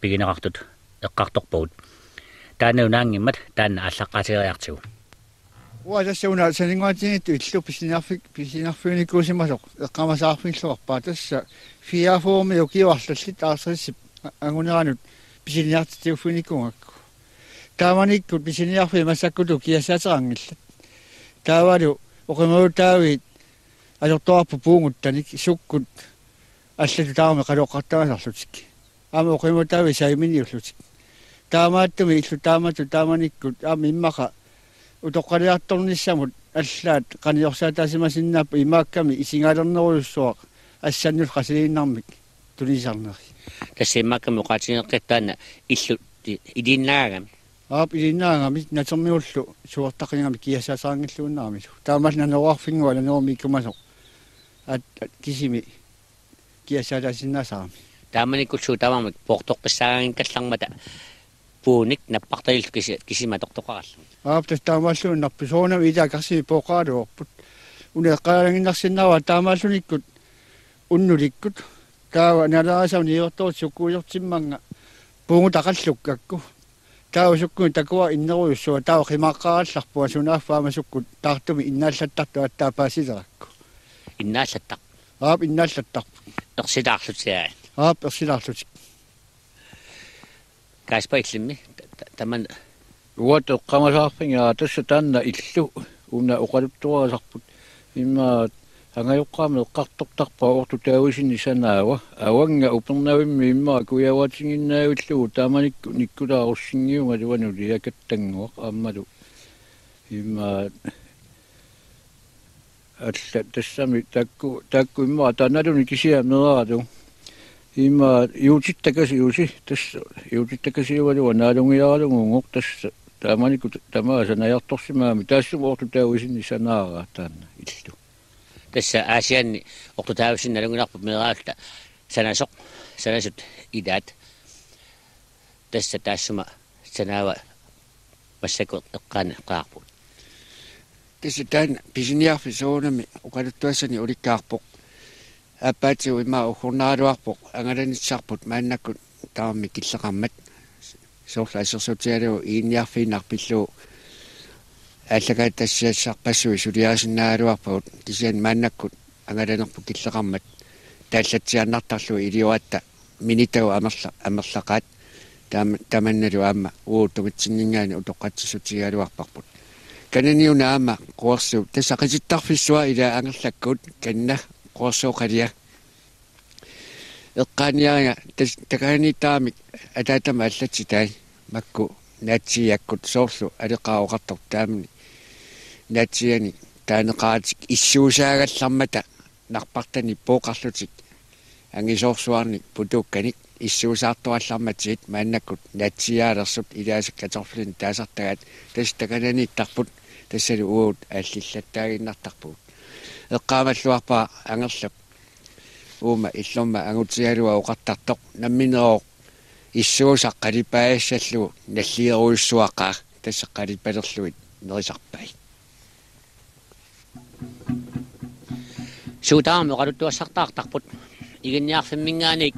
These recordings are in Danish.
пигинеқартут эққарторпуут таанаунаангиммат таанна аллаққасериартигу уасассауна санингуатиниту иллу писинарфиникуусимасоқ эққамасаарфиллуарпаа тасса фиафооми юкиуарлаллит аарсерисип ангунеранут писиниартитиуффиникунгакку тааманиккут писиниарфи массаккуту киассаатерангиллат таавалу оқимаутаавит алортуарпу пуунгуттаник суккут аллату таама қалоққартамасарлутик ама оқимаутаави сайминиуллутик таамааттуми иллу таамату тааманиккут аама иммақа утоққалиарторниссамут аллаат қаниорсаатаасимасиннааппу имаакками исингаалернеруйуссуақ ассаннул қасилииннармик тулисарнери тасса имаакками уқаатинеққиттаана иллу илиннаагами илиннаагами натермиуллу суортақингами киассаасаангиллууннаамису таамалнанеруарфингуа ланеормиккумасоқ ат кисими киассаатаасиннаасаами тааманиккулсуу таамамик поортоққиссаагин каллармата пууник наппартаил кисима тортоқараллу тас таамааллууннарпу соонами илаакарсими поқаалуорпут унеққаалангиннарсиннаава таамааллуниккут уннуликкут таава налаасауни иортоот суккуйортимманга пунгу тақаллуккакку таава суккуи такуа иннеруйуссуа таава химааққаралларпуа сунааффаама суккут таартуми иннааллаттарту аттаапаасилеракку иннааллаттар иннааллаттарпу персилаарлутиаа персилаарлутик каспаиллимми таман уат эққамасаарфингаа тасса таанна иллу уна оқалуттуарасарпут имма ангаюққаама эққартортарпаа орту таависинни санаава аванга упернавимми имма куяваатингиннаавиллугу тааманикку никкулааруссингиунга луанули якаттангуақ ааммалу имма алла тассами такку имма таналуни кисиамнераалу имма юутиттакасиуси тасса юутиттакасиуалуа наалунгиаралунгунгоқ тасса тааманикку тамааса наярторсимаами таассума орту таависинни санаараа таанна иллу тасса аасианни орту таависинна налунгинарпут мераалта санасут идаат тасса таассума санаава массаку эққаана қаарпут тасса таан писиниарфи соонами оқалуттуассани уликкаарпоқ аппаатиу има ухурнааруарпоқ ангаланитсарпут мааннаккут таамми киллеқармат соорла ассерсуутиалу иинниарфииннарпиллуу аллагаат тассиассарпассуи сулиаасиннаалуарпагут кисиан мааннаккут ангаланерпу киллеқармат тааллатсианнартарлу илиуатта минитау амерлақаат таманналу аама уутугитсингингаани утоққатсисутигалуарпарпут кананиуна аама қуарсуу тассақиситтарфиссуа ила ангерлаккут канна қуарсуоқалиа эққааниаринга такааниттаамик атаатама аллатситай макку наатсиаккут соорлу алеқаоқартор таамни наатсиани таанеқаатик иссуусаагаллармата нарпартани пооқарлутик ангисоорсуарник путуукканик иссуусаартуалларматигит мааннаккут наатсиаалерсут илаасак каторфлин таасартагаат тас такананиттарпут тассалу уут ааллиллаттаагиннартарпут эққаамаллуарпаа ангерлап ума иллорма ангутиалуа оқартартоқ намминероо иссуусаққалипаассаллу наллиеруйуссуақаа тассаққалипалерлуит нерисарпай суутаама оқалуттуассартаартарпут игинниарфиммингааник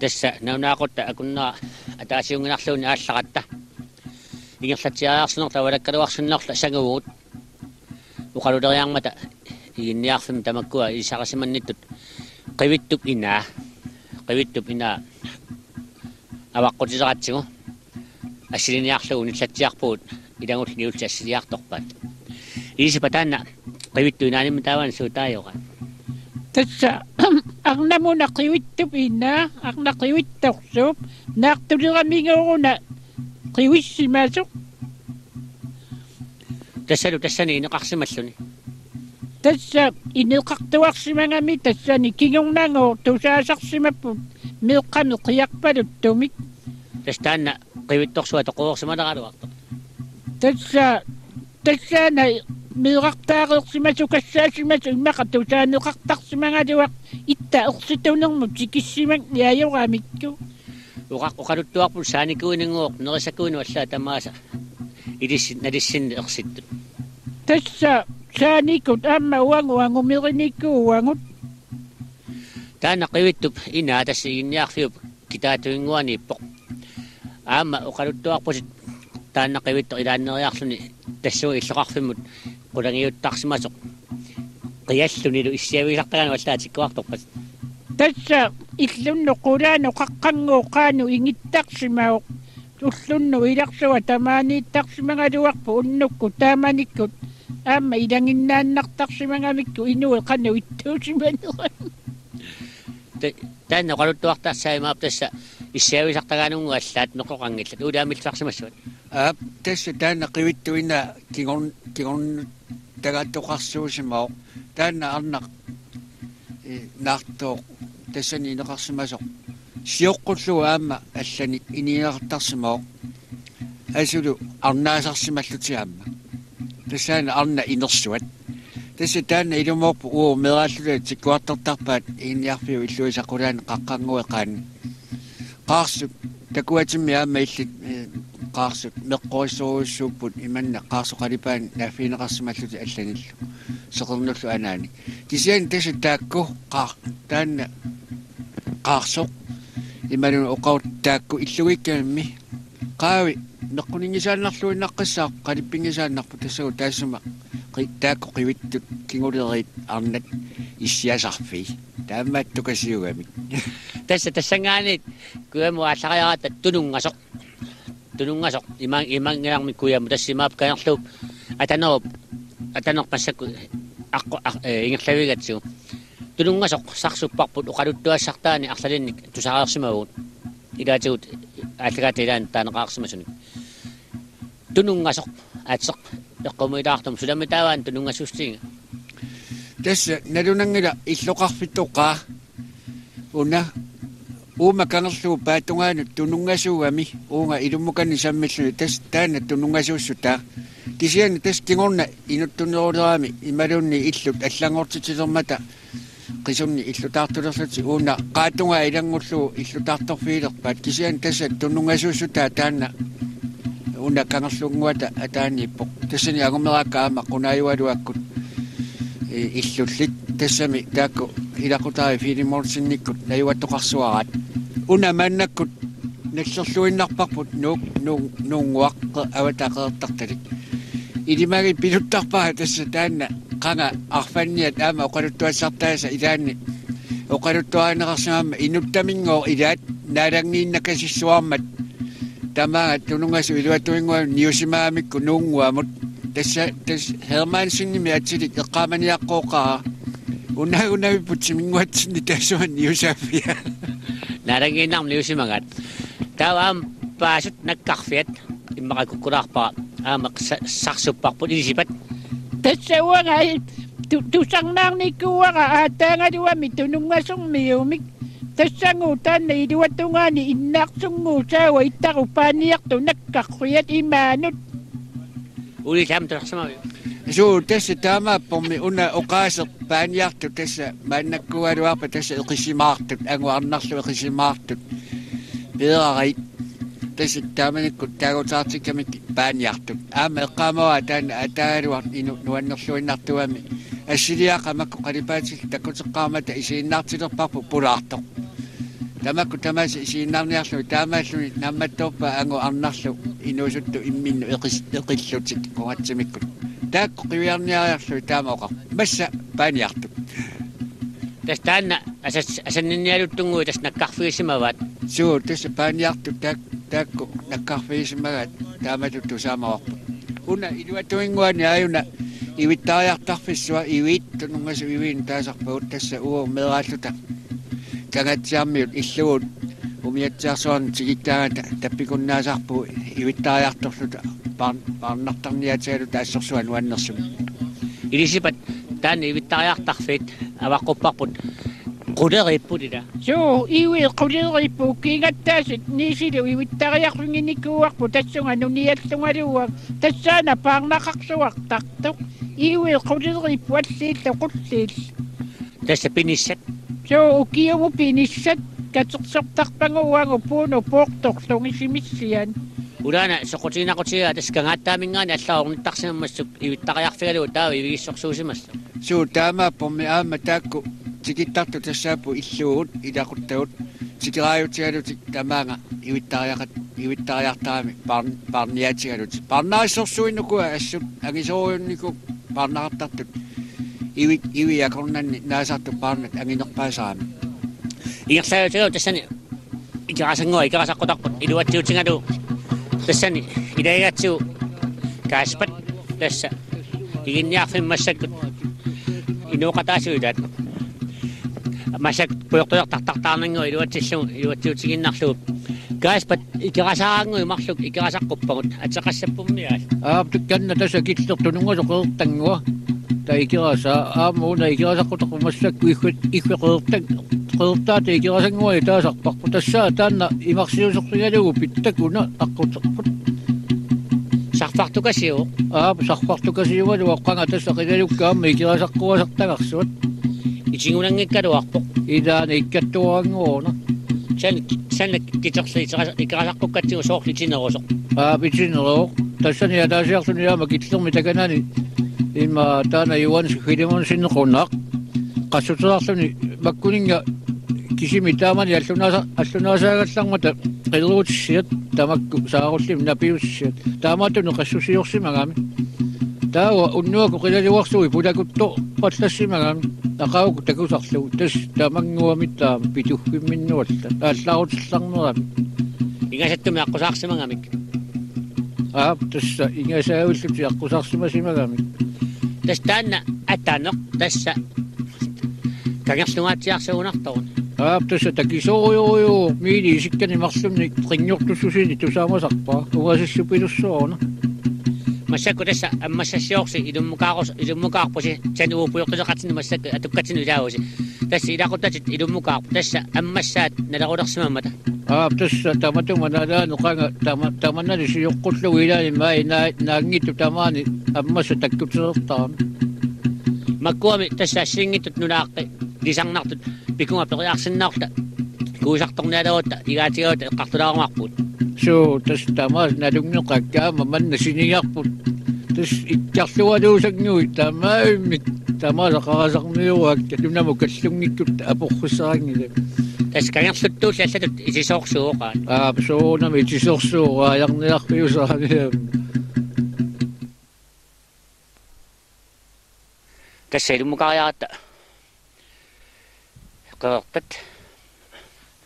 тасса наунаақутта акуннаа атаасиунгинарлуни ааллақатта игерлатсиааарсинерта валаккалуарсиннерла сагуут оқалулериармата игинниарфим тамаккуа исарасиманниттут qivittup ina аваққутисератсигу ассилиниарлугу ниллатсиарпуут илангуллиулти ассилиарторпаат илисипатаанна qivittu inaaнимми тааван суутаайоqa тасса арнамуна qivittup ина арна qivitторсууп наартулерамигеруна qivissимаасоқ тассани инеқарсималлуни тасса инеқартуарсимагами тассани кигорнагоо тусаасарсимаппут меэққами қиарпалуттумик тастаанна qivitторсуа тоқуорсималераалуарто тассаана меэқартаареерсимасу кассаасимасу имақа тусаанеқартарсимагалуақ итта ерситунермут сикиссимак яайораамикку оқалуттуарпут сааникуинингуоқ нерисакуину аллаа тамааса налиссин ерситтут тасса сааникут аама уангумериниккууангут таана qivittup ina тасса игинниарфиуп kitaatuinguani ippoq aama uqaluttuarpusit taannaqivitto ilaaneriarluni tassuu illoqarfimmut qulangiuttaqsimasoq qiyalluni lu issiaviisartagani wallaatikkuartorpas Tässä illunnu qulaanu qaqqanguuqaanu ingittaqsimauq tullunnu ilaqsuwa tamaaniittaqsimangaluarpu unnukku taamanikkut aamma ilanginnaannartaqsimangamikku inui qannu ittuusimanuan taanna qaluttuartaassaimaap tassa issiaviisartagaanungu allaat meqoqangillat uulaamilsarsimassuat tässä taanna qivittuina kingon tagaattoqarsuusimauq taanna arnaq naartooq tassani neqarsimasoq siоққуллу аама аллани иниинеқартарсимаоқ асулу арнаасарсималлутиаама тассаана арна инерсуат тасса таана илумоорпу уу мерааллула тиккуартартарпаат иниарфиу иллуисақулаани қаққангуеқаани қаарсу такуатимми аама иллит қаарсу меққуиссоруйуссууппут иманна қаарсоқалипаани нааффиинеқарсималлути алланиллу сеқернуллу анаани кисиани тасса таакку қаар таана қаарсоқ ималун оқаут таакку иллугиккамми qaavi meqqunigisaannarluinnaqqissaaq qalippigisaannarpu tassuu taassuma taakku qivittut kinguleriit arnat issiasarfi taammaattukasiugamik tassangaanit kuyamu allariaraata tunungasoq imangiarmi kuyamu tassimaap kanerluup atanerpassakku ingerlavigatsigu tunungasoq sarsupparput uqaluttuassartaani arlalinnik tusaraarsimaguut ilaatigut аллагаатилаан таанеқарсимасуник тунунгасоқ аатсеқ эққумилаартум суламитааваан тунунгасустиинга тасса налунангила иллоқарфиттоқаа уна uuма kangerluu paattungaanut tununngasuugami uunga ilummukanni sammilluni tas taana tununngasuussutaa kisiani tas kingorna inuttunerulaami imalunni illut allangortitilermata qisunni illutaartulerluti uuna qaatunga ilangullu illutaartorfiilerpaat kisiani tassa tununngasuussutaa taana uuna kangerluunguata ataaniippoq tassani agumeraakka aama qunaayualuakkut illullit tassami taakku ilaqutaari fiilimorsinnikkut nayuattoqarsuaraat una mannakkut nallerluinnarparput nuunguaqqe avataqeertartalik ilimagi piluttarpaa tassa taanna qanga arfanniat aama oqaluttuassartaasa ilaanni oqaluttuaaneqarsimaamma inuttaminngoo ilaat naalangiinnakasissuarmat tamaaga tunungasu iluatuinguam niusimaamikku nuunguamut tassa hermansinnimi atsilik eqqaamaniaqqooqaa una putsimingwatsinni taasuan niusaafia narangiinarm niusimagat tawaam paasut nakkarfiat immaqakukulaarpaa aamaq sarsupparput ilisipat tassauanga tusarnaarnikkuuaqa aataangaluami tunungasormiumik tassanguu taanna iluatungaani innaarsunnguu saawa ittarupaaniartu nakkarfiat imaanut ulitam tarsamavi suu tässä taamaappormi una oqaaseq paaniartu tassa maannakkualuarpa tassa eqisimaartut anguarnarlu eqisimaartut peerarit tässä taamanikkut taagutaartikkamik paaniartut aama eqqaamawaa taanna ataagaluart nuannerluinnartuami assiliaqamakku qalipaatik takkuteqqaamata isiinnaartilerparpu pulaartoq tamakku tamasa isiinnaarniarlu taamaalluni nammattorpa angu arnarlu inuusuttu imminnu eqillutik qungatsimikkut taakku qiviarniariarlu taamaoqa massa paaniartut tas taanna asanninnialuttunngui tas nakkarfiisimavaat suu tässä paaniartut taakku nakkarfiisimagat taamatuttu saamaorpu una iluatuinguani ajuna ivittaariartarfissua iviittunungasu iviin taasarpagut tässä meeraalluta kangatsiarmiut illugut umiatsiarsuarn tigittaagata tappikunnaasarpu ivittaariartorluta paarnartarniataaluta assorsuan nuannersumi ilisipat taanna ivittaariartarfiit avaqupparput quleriippulila suu iwi quleriippu kiingattaasit niisilu ivittariarlunginikkuuarpu tassunga nuniallungaluuak tassaana paarnaqarsuartartuq iwi quleriippu alliillu qulliil tassa pinissat suu ukiumu pinissat katersortarpanguangu puunu puortorlungissimissian ulana soqutiinaqutiga tas kangaаттаамингаани аллаарунниттарсимаммассук ивиттариарфигалу таа ивигиссорсуусимасса suu taamaappormi aama taakku tikittartu tassaapu illuut ilaquttugut tikiraajutigalutik tamaanga ivittariartaami parniatigalut parnaissorsuinnuku assut angisoriunniku parnaqartartut iviakornanni naasartu parnat anginerpaasaami Iqsaayutigu tassani ikirasangua ikirasaqqutaqput iluatsiutigalu tassani ilaigatsu kaaspat tassa iginniarfimmassakkut inuqataasuitaat масак пуйортуйартартартаарнангу илуатсиutiginnarluup kaaspat ikirasaangui marluk ikirasaqquppagут атеқассаппуммиаа tukkanna tasa kitlertunungasoqertangua ta ikirasa aamuna ikirasaqqutoq massakku ikweqertang qertaata ikirasangua taasarparpu tassaa taanna imarsiusortigalugu pittakuna aqqutserput sarfartukasiu sarfartukasiualu aqqanga tassa qilalukkaamma ikirasaqquasartagarsuat ичингунангиккалуарпоқ идаана иккаттуаангуурна санна китерли икарасаққуккатсигу соорлитинерусоқ питинероо тассани атаасиарсуни яама киллерми таканани имма таана юанс хилимон синнеқуннаақ qassuteraarluni makkuninga kisimi taamani аллунаасаагаллармата qilruutissiat tamakku saarullim napiussiat taamatunu qassusiorsimagami taawa unnuaku qilaluarsui pulakutto pallassimagan aqauku takusarlugu tas tamanguamittaa pituhkimminnualla aallarutилlarnerami ingasattumi aqqusаарsimagamik tassa ingasaaulluti aqqusarsimasimagami tas taanna ataneq tassa kangerlugaatiarsugunartorun tassa takisoorioriu miili isikkani marlumni qinngortussusini tusaamasarpaa ugasissupillussoorna масакку тасса аммассассиорси илуммукаарпуси тануупуйортусеқатсини массакку атуккатсину илаагуси тасса илақутатит илуммукаарпу тасса аммассаат налерулерсимаммата тасса таматуманалаа нуқанга таманнали сиоққуллугу илаани маи наангитту тамаани аммасса таккутсеэртаами маккуами тасса ассиингиттут нулааққи лисарнартут пикунга периарсиннаорта куусарторниалеруутта игаатигаута эққартулаарумарпут so tas tamas nalungneqakkaama manna siniarput tas ikkarlualuusagngui tamaimik tamasaqarasarmiuak tunamu kallungikkut aporrussaangile tas kangerluttuulla allatut isisoorsuuqaat soonami isisorsuuqaajarniarpiusaani tas ilumukariaratta qertat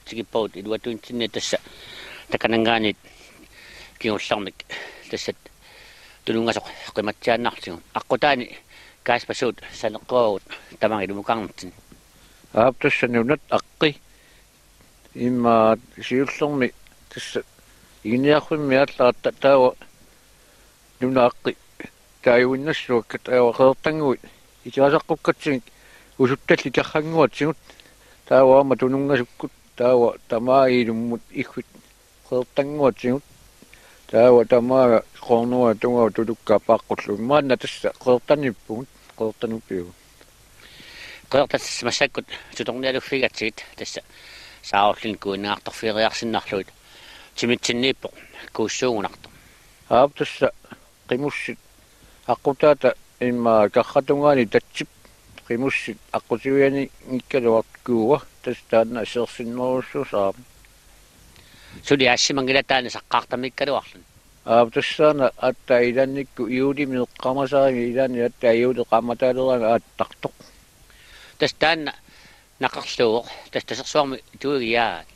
tikippaut iluatuuntinni tassa takanangaanit kiullarmik tassat tulungasoq qimatsiaannarsigu aqqutaani kaaspasuut saneqquagut tamang ilumukarnertin tassanunat aqqi imma siullermi tassa igniarfimmi allaarta taawa nunaqqi taayuinnassuakkat qeertanguit ikirasaqqukkatsig usuttalli karranguatsigut taawaama tunungasukkut taawa tamaa'ilummut iggut qeertanguatsigut taawa tamaaga qornua tunga tulukkaapaaqqullu maanna tassa qeertanippugut qeertanupiu qeertas massakkut sutornialuffigatsigit tassa saarullin kuinnaartorfiiriarsinnarluit timitsinniippoq kuussuugunartor tassa qimussit aqutaata imma karratungaani tatsip qimussit aqusiuani ngikkaluarkuuga tastaanna asersinnerussusaami suli aassimangilattaani saqqaartamikkaluarlun tassaana atta ilannikku iulimi eqqamasaami ilani atta iuli qammataaleranga aattartoq tastaanna naqerluuq tastasersuarmi tuugiaat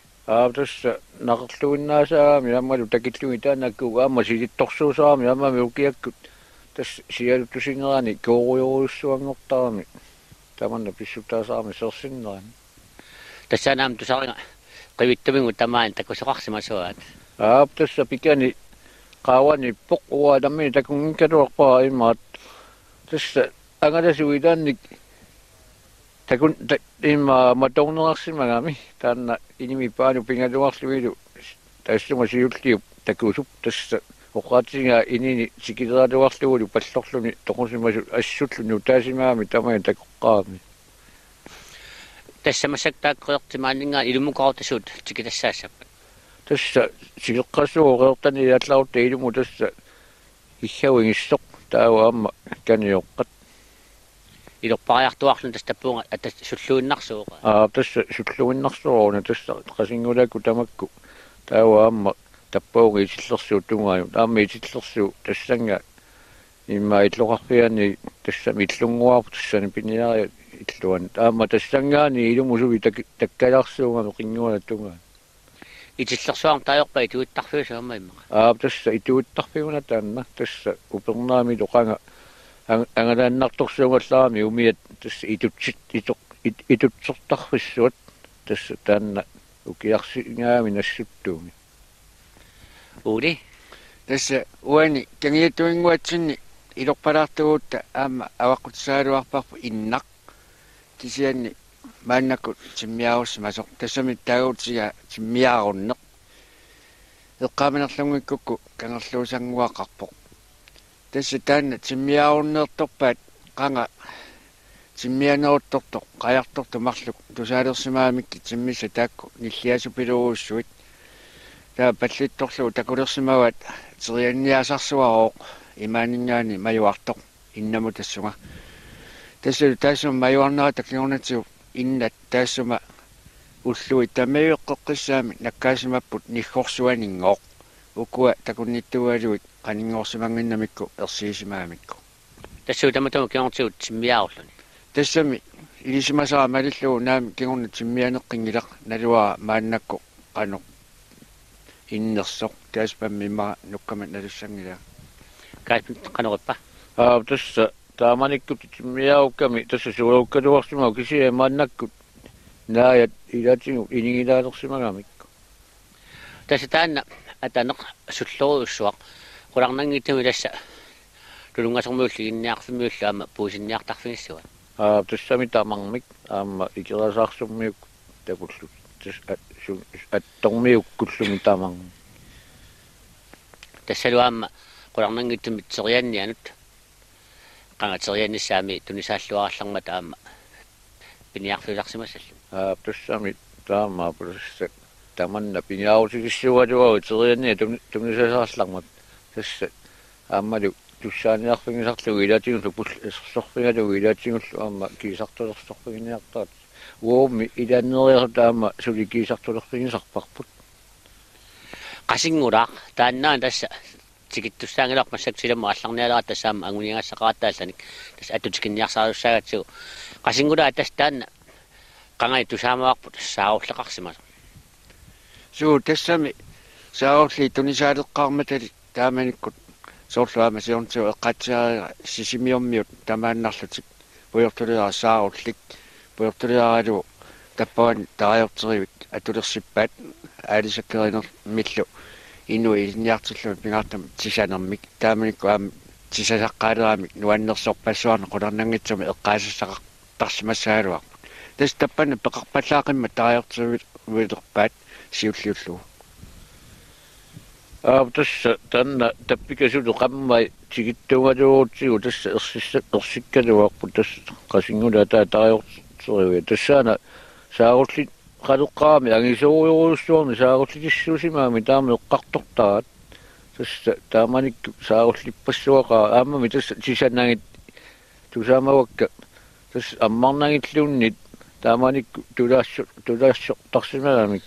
tassa naqerluginnaasaami ammalu takillugi taanakkuga amma silittorsuusaami ammami ukiakkut tas sialuttusinnerani kooruyurussuanngortaami tamanna pissutaasaami sersinnerani tassaanaam tusaringa qivittumingu tamaan takusoqarsimasuaat tassa pikani qaawani poq uaadammini takungikkaluarpaa immaat tassa angalasuilaannik takun imma matornerarsimagami taanna inimipaanu pingaluarluilu tassunga siulliup takusup tassa oqaatiga inini sikileraluarluulu pallorluni toqorsimasut assullunu taasimaami tamai takoqqaami tassa massaktaaqqiortimaaningaa ilumuqarutassuut tikitassaassappat tassa sigeqqassuuqeertani iallarutta ilumu tassa illauingissoq taawa amma kanioqqat илорпариартуарлун тастаппуунга ата суллуиннарсууqa tässä sulluinnarsуорна tässä qasingulaku tamakku taawaamma tappaugi isillersuut tungaaju taammi isillersu tassanga imma itloqarpiani tassami illunguarpu tassani piniaria illuan taamma tassangaani ilumusuvi takkalarsuunga qinguana tungaa itillersuarm taajorpa ituittarfiusaamma imma tässä ituittarpiuna taanna tässä upernaami toqanga angalaannartorsuungallaami umiat tässä itutsertarfissuat tässä taanna ukiarsingaami nassuttuumi uuli tässä uani kangiatuinguatsinni ilorpalaartuguutta aamma avaqqutsaluarparpu innaq kisianni maannakku timmiarussimasoq tassami taaguutiga timmiaarunneq eqqaaminerlungikkukku kangerluusanguaqarpoq tässä taanna timmiaarunneertorpaat qanga timmianeruttortoq qajartortu marluk tusaalersimaamikki timmissa taakku nilliasupiluguussuit taa pallittorlugu takulersimavaat terianniasarsuarooq imaaningaani majuartoq innamu tassunga tässä taassuma majuarnera takliornatiu innat taassuma ullui tamajueqqeqqissaami nakkaasimapput niggorsuaninngooq ukua takunnittualuit qaninngorsimanginnamikku ersiisimaamikku tassuutamatum kiortiut timmiaarluni tassami ilisimasara malillugu naami kigorna timmianeqqingilaq naluaa maannakku qanoq innersoq taaspammimaa nukkamat nalussangilaa kaipit qanorippa tässä taamanikkut timmiaukkami tässä suulukkaluarsimaa kisia maannakkut naajat ilatingu iningilaalersimagamikku tässä taanna ataneq sulluruussuaq qularnangitami tassa tulungasermuulli inniarfimiullaama puusinniartarfigissua tässä taamangmik aamma ikerasaarsumiuk takullu attormiukkullumi taamang tässä luamma qularnangitami teriannianut qanga teriannissaami tunisaalluarallarma taamma piniarfiularsimassallu tässä taamma pussa tamanna piniausikissualuaru teriannia tunisaasaarlarmat tässä aammalu tussaaniarfingisarlugu ilatinullu pullersorfingalugu ilatinullu aamma kiisartulersorfingiartaat uumi ilanneeriar taamma suli kiisartulerfingisarparput qasingulaaq taannaan tässä tikittussaangilarmassak silama allarnialaa tassaama anguniangassaqaattaallanik tässä atutikinniarsaarussaagatsugu qasingulaa tässä taanna qangai tusaamaarput saarulleqarsimas suu tassami saarulli tunisaaleqqaarmatali taamanikkut soorluama siorntiu eqqatsiaria sisimiormiut tamaannarlutik puyortuliara saarullik puyortuliaralu tappawan tariorterivik atulersippaat aalisakkeriner millu inu ilniartillu pingaartam tisanermik taamanikku aam tisasaqqaaleramik nuannersorpassuarne qularnangitsumi eqqaasassaqartarsimassaaluaq tas tappanna peqarpallaaqimma tariorterivik siulliullugu tässä tänne tappikasulu qammai tikittugaluutsigu tässä ersikkaluarpu tässä qasingula taatariorteriu tassaana saarulli qaluqqaami angisuuruussuarni saarullitissuusimaami taami eqqartortaat tässä taamanikku saarullippassuaqaa aammami tässä sisannangit tusaamavakka tässä ammarnangitluunnit taamanikku tulaassortarsimaamik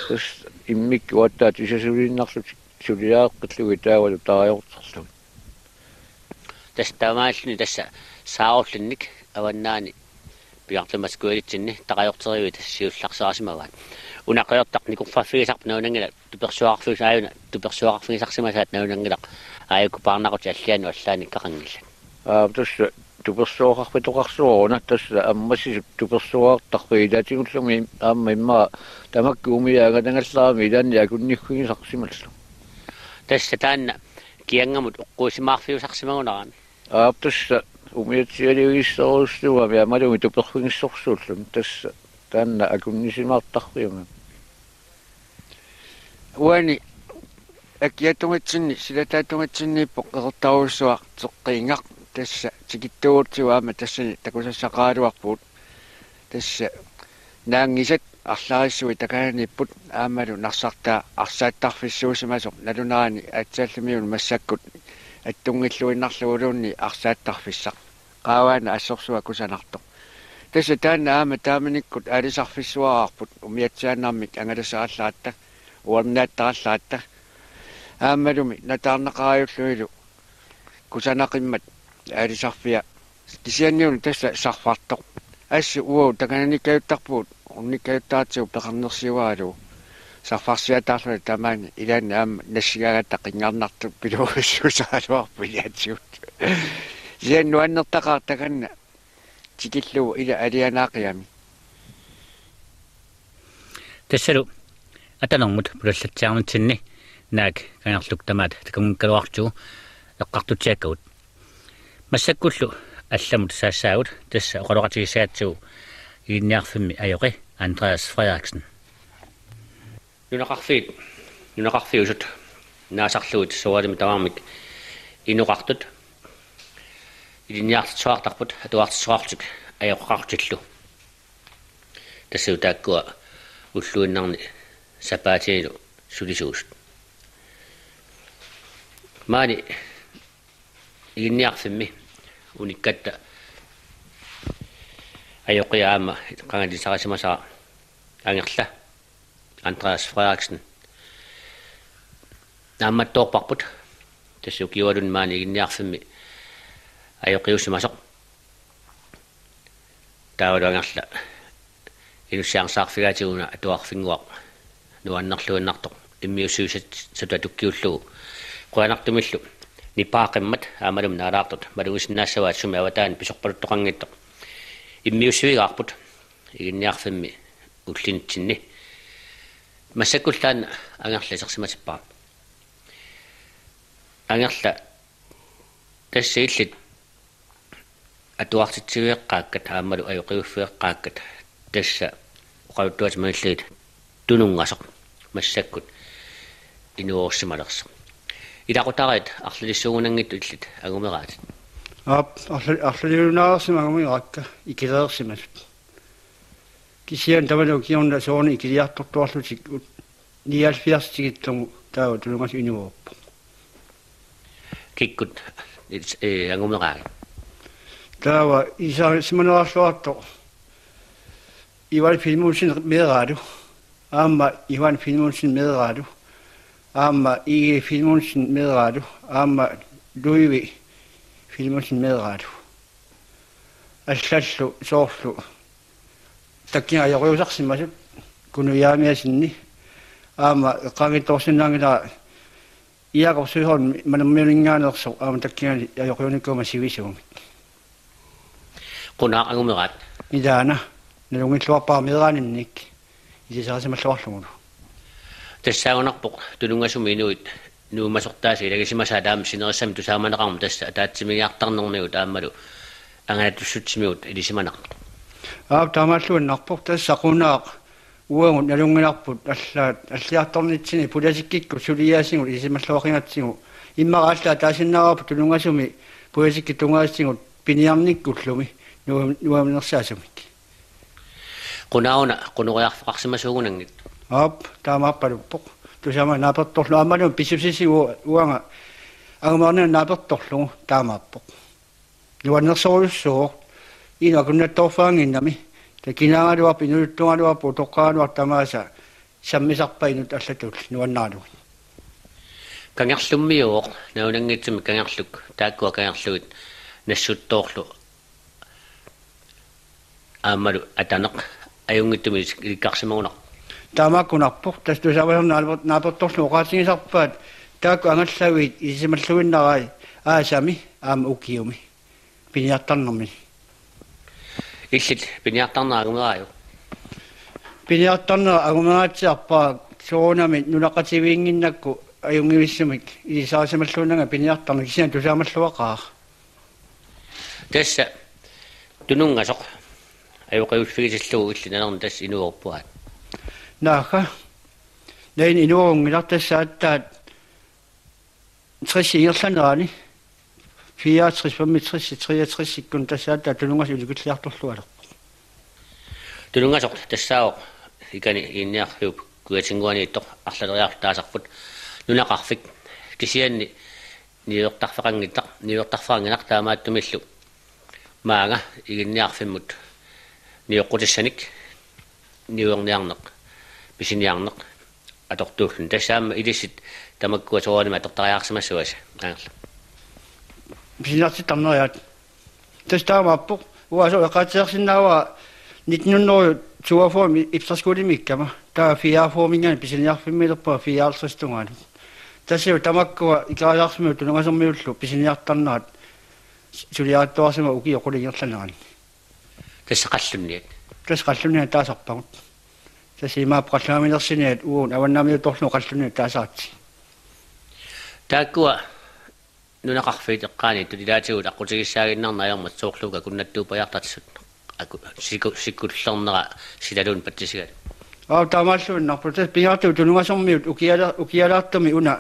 tässä immikki uattaa tisasulinnarlutik suliaaqqillugi taavalu tariorterlugi tässä taamaalluni tässä saarullinnik avannaani piartlamaskualitsinni taqajorteriui tässä siullarsaarsimavaat unaqayortaq nikurfaffigisarp naunangila tupersuaqarfis aayuna tupersuaqarfigisarsimasaat naunangilaq aayukku paarnaqut allianu allaani kaqangilla tässä tupersuaqarpitoqarsuoruna tässä ammassisuk tupersuaqartarpi ilatinullumi aamma immaa tamakku umiaagatangallaami ilaanni akunniggugisarsimallu tässä taanna kiangamut uqquusimaarfiusarsimagunaraan tässä umiatsialiugissaruussuami amalumi tuperfingissorsuullum tässä taanna akunnisimaartarpiunga uani akiatungatsinni silatatungatsinniippo qertaruussuaq teqqiingaq tässä tikittuurtiuaama tassani takusassaqaaluarpuut tässä naangisat арлаарissуи такаанииппут аамалу нарсартаа арсааттарфиссуусимасоқ налунаани атсааллумиун массаккут аттунгиллуиннарлугулуунни арсааттарфиссақ qaavaana assorsuwa kusanartoq tassa taanna aama taamanikkut alisarfissuararput umiatsiaanarmik angalasaallaattak uarnaattarallaattak aammalumi nataarnaqaajulluilu kusanaqimmat alisarfia kisianniun tassa sarfartoq assu uo takananikkayuttarpuut unnikkayuttaartigu peqarnersiuaalu sarfarsiataarlu tamaani ilaanna aama nassigaagatta qingarnartuk piluussuusaaluarpu ilaatigut siannuannertaqaar takanna tikillu ila alianaaqiami tassalu atanormut pulallatsiarnutsinni naak kangarluk tamaat takamukkaluartugu eqqartutiakkagut массаккуллу алламут саассаагут тасса оқалоқатигисаатсуу иинниарфимми аёқи Андреас Фредериксен нунақарфиусут наасарлуут суалими тавармик инуқартут илинниартсуартарпут атуартсуартик аёққартиллу тассуу тааккуа уллуиннарни сапаатиилу сулисуусут маани иинниарфимми униккатта аёқиаама қангалисарисимасаа ангерла Андреас Фредериксен наамматтоорпарпут тассу киуалун маани иинниарфимми аёқиуссимасоқ таавалуангерла инуссиарсаарфигаатигуна атуарфингуақ нуаннерлуиннартоқ иммиуссуусат сататуккиуллугу қуанартумиллу нипаақиммат аамалум наалаартут малугисиннаассаваат суми аватаан писорпалуттоқангиттоқ иммиуссуигаарпут игинниарфимми уллинтсинни массаккуллаан ангерла исерсиматиппаа ангерла тассаиллит атуартитсивиэққааккат аамалу аёқиуффиэққааккат тасса оқалуттуат маиллит тунунгасоқ массаккут инуорсималерсо илақутарит арлилиссуугунангитту иллит агумераат арлилунаарсимагумиаракка икилеерсимасут кисиан тавалу киорна соони икилиартортуарлутик 79-тигиттому таава тулунгас инуорпу киккут агумераа таава иса симанераарлуарто ивал филмуусин медераалу аама иван филмуусин медераалу аама и филмуусин медераалу аама луиви филмуусин медераалу аллаллу соорлу таккиа яриусарсимасут кунуяамиасинни аама эққангитторсинаангила иагорсуихон манаммилингаанерсо аама таккиа яриуниккума сивисуумик qunaa agumeraat идаана налунгиллуарпаа медераанинник исисарасималлуарлугулу тассаагунарпоқ тулунгасуми инуит нуумасортааси илагисимасаа таама синерissami тусааманеқарму тасса атаатсимигиартарнернигу таамалу ангаатуссутсимиут илисиманақ таамааллуиннарпоқ тассақунаақ уангут налунгиларпут аллиарторнитсини пуласиккикку сулиаасигу илисималлуақингатсигу иммарааллаа таасиннаарапу тулунгасуми пуласикки тунгаасигу пиниарниккуллуми нуамнерсаасумик qunaauna qunuqiarfaqarsimasuugunangit таамааппалуппоқ тусама нааперторлу аммалу писусисигу уанга агумаарна нааперторлугу таамааппоқ нуаннерсоруссоо инакуннатторфаангиннами такинаагалуарпи нулуттунгалуарпу тоққаалуар тамааса саммисарпаинут аллатул нуаннаалуг кангерлуммиуоқ наунангитсуми кангерлук тааккуа кангерлугит нассуттоорлу аамалу атанеқ аюнгиттуми иликкарсимагунақ таамааккунарпоқ тастусавалерна нааперторлу оqaатигисарпаат таакку ангаллавит исималлуиннарай аасами аама укиуми пиниартарнерми иллит пиниартарнаа агумерааю пиниартарнера агумераатсиарпаа соонами нулақативиингиннакку аюнгивиссумик исаасималлууннага пиниартарна кисиан тусаамаллуақаа тасса тунунгасоқ аюқиулфигисиллугу илли налерна тасс инуорпуаат нааха найн инуорунгилартассааттаат 60 иерланерани 64 иккун тассааттаа тунунгас уликуллиарторлуалер тунунгасоқ тассаоқ икани иинниарфиуп куатингуанииттоқ арлалериартаасарпут нунақарфик кисианни ниуертарфеқангиттақ ниуертарфаангинақ таамааттумиллу maanga iginniarfimmut niuqqutissaanik niuerniarneq pisiniarneq atortuullun tassaama ilissit tamakkua soorima atortariarsimassuasa aangerla Pisinarti tamneriat. Tastaamaappo uaso eqaatiarsinnaava 1900 tuaform ipsaskuulimikkama taa fiaformingan pisiniarfimmilerpa fiaalsristungaani. Tassu tamakkua ikaariarsimu tunangasermiullu pisiniartarnaat suliaattuarsima ukioquligerlanerani. tassa qallunniat Tas qallunnia taasarpagut. Tasimaap qallaaminersiniat uun avannaamiu torlu qallunnia taasaatsi. taakkua nunaqarfiit eqqaani tulilaatigut aqutigissaagиннарнаярмат соорлуга куннаттуупаяртатсут аку сиккуллернера силалуун паттисигат Taamaallunarpu tas piartu tunungasormiut ukialaartumi una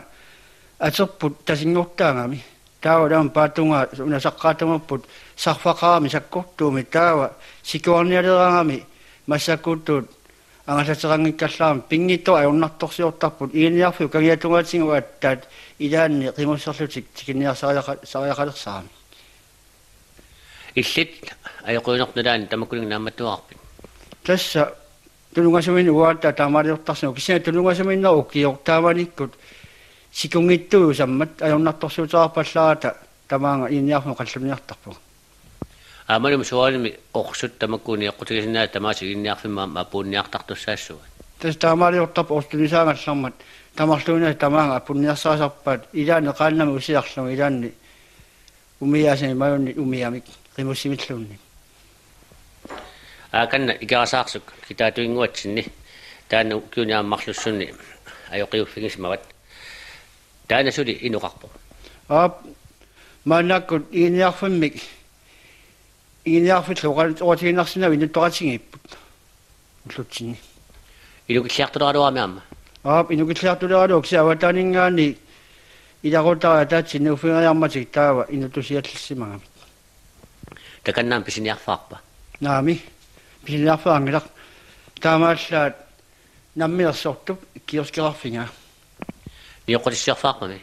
aterput tasinnguurtaangami taawa daam paatunga una saqqaatamerput sarfaqaami sakkortuumi taawa sikuarnialeraangami massakkuuttuut angallaterangikkallaami pingitto ajornartorsiortarput iiniarfu kagiatungaatigu attaat ilaanni qimusserlutik tikinniarsariaqalersaami illit ajoquinertulaani tamakkuling naammattuarpit tassa tulungasamin uatta taamaaliortarsinu kisia tulungasaminna ukiortaamanikkut sikungittuu sammat ajornartorsuutaarpallaata tamaanga iiniarfu qalluniartarpu amalum sualimi oqsut tamakkuuni eqqutigisinaa tamaasi iinniarfimma apuunniartartussaassua tas taamaaliortarpu ortunisaangallarmat tamarluuna tamaanga apunniarsaasarpaat ilaanni qaannami usiarlama ilaanni umiaasani mayunni umiamik qimussimilluunni kanna ikarasaaqsuk kitaatuinguatsinni taanna kiuniaammarlussunni ajoqiuffigismavat taana suli inuqarpo maanakkut iiniarfit luqatiinnarsinavi nuttoqatigiipput ullutsinni ilukilliartuleraluamiamma inukilliartuleraluuksi avataaningaani ilaqutara taatsinni uffingariarmatik taawa inutusiallissimagami takannaam pisiniarfaarpa naami pisiniarfaangilaq taamaallaat nammilersortup kioskerarfinga niuqqutissiarfaarpami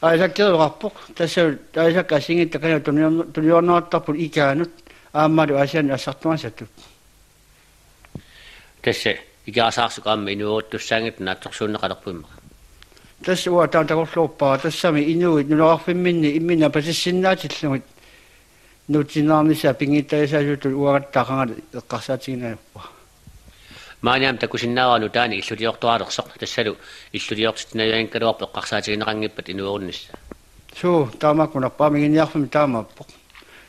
aisakkeruqarpoq tassa aisakka asingittakana tuniornertarput ikaanut aammalu asiani assartumasatut tassa ikarasaaqsuk aamma inuuuttussaangit naatsorsuunneqalerpuimma tassa uа taantakorluorpaa tassami inuit nuloqarfimminni immina pasissinnaatillugit nutsinnaarnissa pingittaisaajutul uagattaaqangat eqqarsaatiginaaluppa maaniam takusinnaaraanu taani illuliortualersoq tassalu illuliortitinajuankaluarpu eqqarsaatigineqangippat inuurunnissa suu taamakkunarpaa miginniarfimi taamaappoq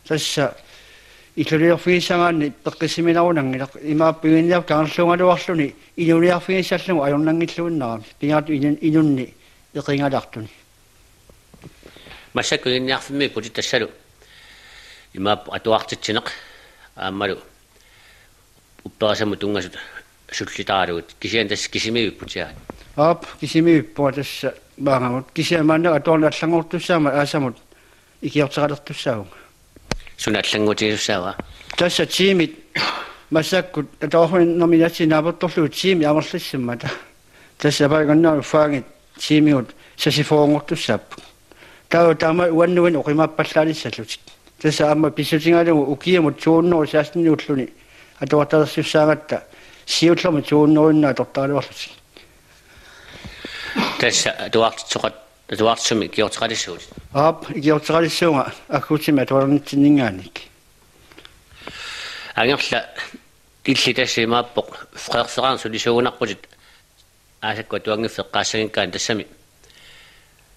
tassa illuliorfigissangaanni peqqissiminarunangilaq imaappiginniar kaangerluungaluarluni inuliarfigissallugu ajornangilluinnerami pingaatu inunni eqingalartuni massakku iginniarfimmi putit tassalu imaap atuartitsineq aammalu upperasamu tungasut sullitaalugut kisian tass kisimivipputiaat kisimivippua tassa maangamut kisiamaanna atuarnallangortussaama aasamut ikiorteqalertussaagunga sunallangutigissaava tassa tiimit massakkut ataorfun nominaatsinaaportorlugu tiimi amerlissimmata tassa paigannaanu faangit tiimigut sasifoongortussaappu taama uannuin uqimaappallaalissallutik tassa amma pissutingalugu ukiamut suunneru saasniulluni atuartalersussaangatta siullermu suunnerunnaa tortaaluarlutik tassa atuartitsumi kiorteqalissuut ikiorteqalissuunga akkuutsimi atuarnitsinningaannik angerla illi tassi imaappoq freerseraan sulisuugunarputit aasakku atuangiffeqqaassagikkaan tassami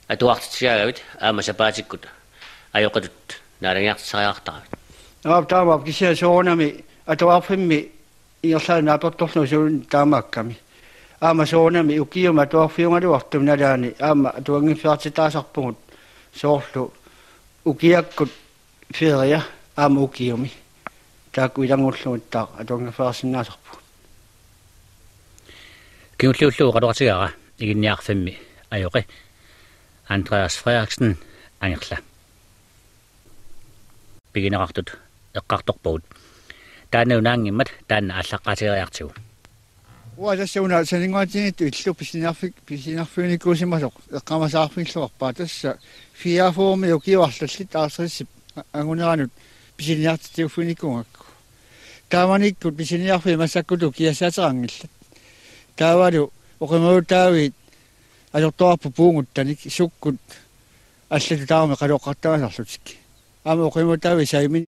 atuartitsiagavit aama sapaatikkut ajoqatut naalangiartitsariartaravit taamaap kisia soonami atuarfimmi igerlaanaapertorlu suun taamaakkami aama soonami ukiuma atuarfiungaluartum nalaani aama atuangiffeartitaasarpugut soorlu ukiakkut feria aama ukiumi taakku ilangulluguttaaq atuangiffearsinnaasarpugut kiulluullugu qaluqatigaqa iginniarfimmi ajoqi Andreas Frederiksen angerla piginerartut eqqartorpugut taanaunaangimmat taanna allaqaatieriartigu uasassauna saninguatinittu illu pisinarfiunikuusimasoq eqqamasaarfingilluarpaa tassa fiaformi ukiuarlallit aarsrissip anguniranut pisiniartitiuffinikungakku taamanikkut pisiniarfi massakkutu kiassaaterangillat taavalu oqimuutaaviit ajortorpu puunguttanik sukkut allatu taarmi qaluqqartamasarlutik ama oqimuutaavi saimin